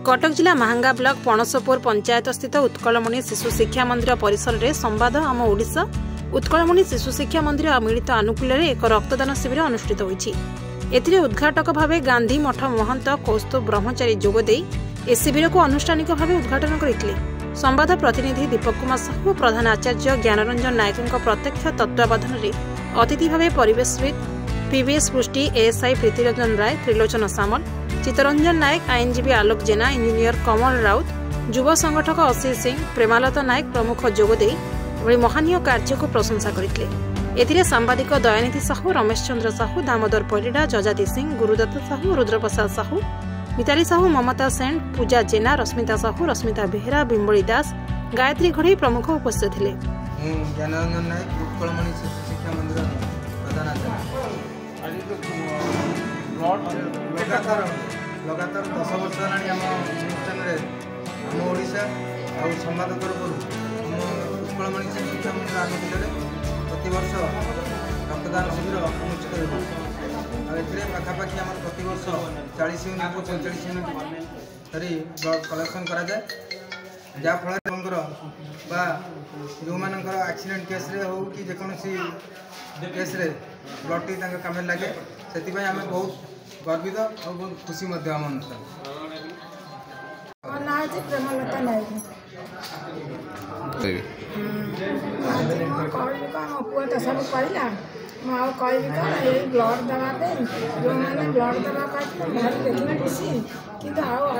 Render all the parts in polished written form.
कटक जिला महांगा ब्लॉक पणसपुर पंचायत स्थित उत्कलमणि शिशु शिक्षा मंदिर परिसर में संवाद आम ओडिशा उत्कलमणि शिशु शिक्षा मंदिर मिलित आनुकूल्य एक रक्तदान शिविर अनुष्ठित होती। उद्घाटक भाव गांधी मठ महंत कौस्तुभ ब्रह्मचारी जोगदे ए शिविर को अनुष्ठानिक भाव उद्घाटन करते। संवाद प्रतिनिधि दीपक कुमार साहू प्रधान आचार्य ज्ञानरंजन नायक प्रत्यक्ष तत्वावधान में अतिथि भाव परिवेशविद पीवीएस पृष्टि एएसआई प्रीतिरंजन राय त्रिलोचन सामल चित्तरंजन नायक आईनजीवी आलोक जेना इंजीनियर कमल राउत युव संगठक असीर सिंह प्रेमालता नायक प्रमुख जोगदे महानीय कार्य को प्रशंसा करते। सांबादिक दयानिधि साहू रमेश चंद्र साहू दामोदर परिडा जजाति सिंह गुरुदत्त साहू रुद्रप्रसाद साहू मिताली साहू ममता सेन पूजा जेना रश्मिता साहू रश्मिता बेहरा बिंबली दास गायत्री घड़ई प्रमुख उपस्थित थे। ज्ञानरंजन नायक उत्कलमणि शिशु शिक्षा मंदिर प्रधान आचार्य लगातार 10 वर्ष आम अनुष्ठान आम ओडिशा और संवाद तरफ उत्कलमणि शिशु शिक्षा मंदिर आनुकूल्य प्रतिवर्ष रक्तदान शिविर अनुष्ठित हो पाखापाखि आम प्रतिवर्ष 40 यूनिट को 45 यूनिट धरी ब्लड कलेक्शन करा जाए जहाँफल जो मानकर एक्सीडेंट केस रे हो कि जेकोसी केस रे ब्लड टी काम लगे से आम बहुत गर्वित और बहुत खुशी आम अनुष्ठान प्रेमलता नायक पुआ तो सब कहला कहबी कौन ये ब्लड देवाई जो मैंने ब्लड देवा भारी देखने खुशी कि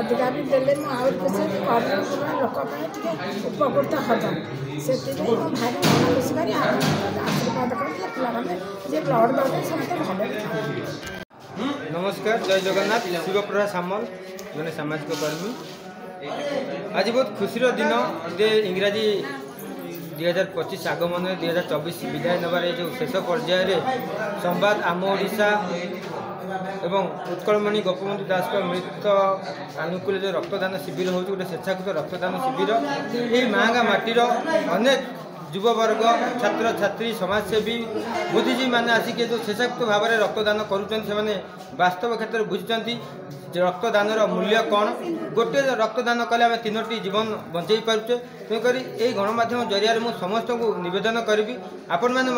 अधिका भी देले मुझे खुशी लोक उपकृत हम से भारी मन खुशी कर आशीर्वाद कर ब्लड दे समस्त भले। नमस्कार, जय जगन्नाथ। शिवप्रसाद सामल जने सामाजिक कर्मी। आज बहुत खुशी दिन जे इंग्राजी 2025 आगमन 2024 विदाय नबार जो शेष पर्यायर संवाद आम ओडिशा एवं उत्कलमणि गोपबंधु दास मिलित आनुकूल्य जो रक्तदान शिविर हो गोटे स्वेच्छाकृत रक्तदान शिविर ये महांगा माटीर अनेक युववर्ग छात्र छात्री समाजसेवी बुद्धिजीवी मैंने आसिक जो स्वेच्छाकृत भाव में रक्तदान करुँचे वास्तव क्षेत्र बुझुंट रक्तदान मूल्य कौन गोटे रक्तदान कले आम 3टी जीवन बंचाई पारुचे। तेणुक यही गणमाध्यम जरिया मुझे समस्त को निवेदन करी आपण मैंने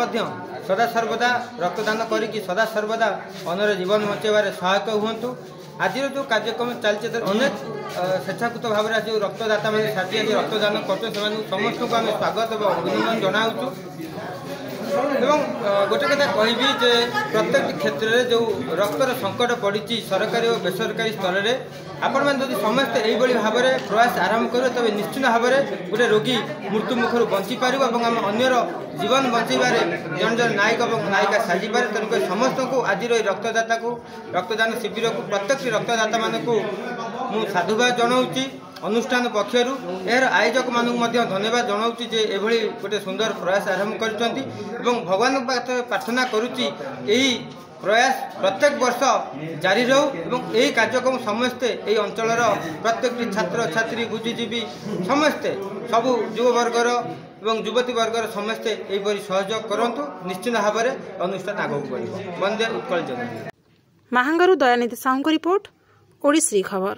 सदा सर्वदा रक्तदान करी सदा सर्वदा अन्यर जीवन बचाइबार सहायक हूँ। आज जो कार्यक्रम चलती अनेक स्वेच्छाकृत भाव में जो रक्तदाता मैंने साथी आज रक्तदान कर समस्त को आम स्वागत और अभिनंदन जनाऊँ। गोटे कथा कहबी जे प्रत्येक क्षेत्र में जो रक्तर संकट पड़ी सरकारी और बेसरकारी स्तर में आपण मैंने जब समस्ते यही भाव में प्रयास आरंभ करें तब निश्चित भाव में गोटे रोगी मृत्यु मुखर बंची पार और आम अन्यर जीवन बचाइबार जन जन नायक और नायिका साजिपारे। तेणुक समस्त को आज रक्तदाता को रक्तदान शिविर को प्रत्येक रक्तदाता मान को साधुवाद जनाऊँगी अनुष्ठान पक्षर यार आयोजक मानक धन्यवाद जनाऊँगी जे एभली गोटे सुंदर प्रयास आरंभ कर भगवान प्रार्थना करुच्ची यही प्रयास प्रत्येक वर्ष जारी रहू और यही कार्यक्रम समस्ते यही अंचल प्रत्येक छात्र छात्री बुद्धिजीवी समस्ते सबू युववर्गर और युवती वर्गर समस्ते यहीपरि सहयोग करंतु निश्चित भाव में अनुष्ठान आगक बढ़। वंदे उत्कल जगन्नाथ। महांगारू दयानिधि साहू रिपोर्ट ओडिश्री खबर।